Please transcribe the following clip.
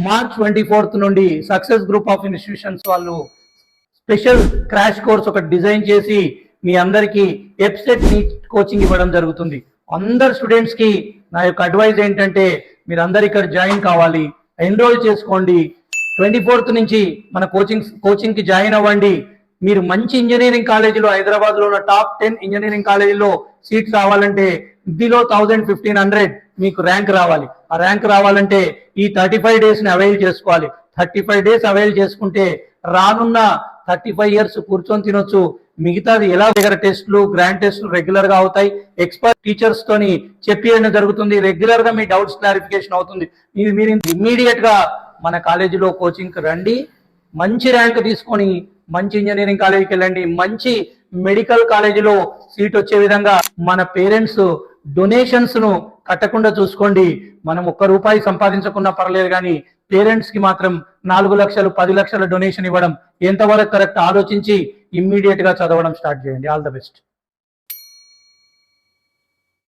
March 24 నుండి success group of institutions వాళ్ళు special crash course ఒక డిజైన్ చేసి మీ అందరికీ వెబ్సైట్ నీట్ కోచింగ్ ఇవ్వడం జరుగుతుంది. అందరు స్టూడెంట్స్ కి నా యొక్క అడ్వైజ్ ఏంటంటే మీరు అందరు ఇక్కడ జాయిన్ కావాలి, ఎన్రోల్ చేసుకోండి. 24th నుంచి మన కోచింగ్ కి జాయిన్ అవ్వండి. మీరు మంచి ఇంజనీరింగ్ కాలేజీలో హైదరాబాద్ లో ఉన్న టాప్ 10 ఇంజనీరింగ్ కాలేజీలో సీట్ రావాలంటే బిలో 1500 మీకు ర్యాంక్ రావాలి. ఆ ర్యాంక్ రావాలంటే ఈ 35 days ని అవైల్ చేసుకోవాలి. 35 days అవైల్ చేసుకుంటే రానున్న 35 years కూర్చొని తినొచ్చు. మిగతాది ఎలా దగ్గర టెస్టులు గ్రాండ్ టెస్టులు రెగ్యులర్ గా అవుతాయి. ఎక్స్పర్ట్ టీచర్స్ తోని చెప్పేయడం జరుగుతుంది. రెగ్యులర్ గా మీ డౌట్స్ క్లారిఫికేషన్ అవుతుంది. మీరు ఇమ్మీడియట్ గా మన కాలేజీలో కోచింగ్ రండి. మంచి ర్యాంక్ తీసుకొని మంచి ఇంజనీరింగ్ కాలేజీకి వెళ్ళండి. మంచి మెడికల్ కాలేజీలో సీట్ వచ్చే విధంగా మన పేరెంట్స్ డొనేషన్స్ ను కట్టకుండా చూసుకోండి. మనం ₹1 సంపాదించకున్నా పర్లేదు, కానీ పేరెంట్స్ కి మాత్రం 4 లక్షలు 10 లక్షల డొనేషన్ ఇవ్వడం ఎంతవరకు కరెక్ట్ ఆలోచించి ఇమ్మీడియట్ గా చదవడం స్టార్ట్ చేయండి. All the best.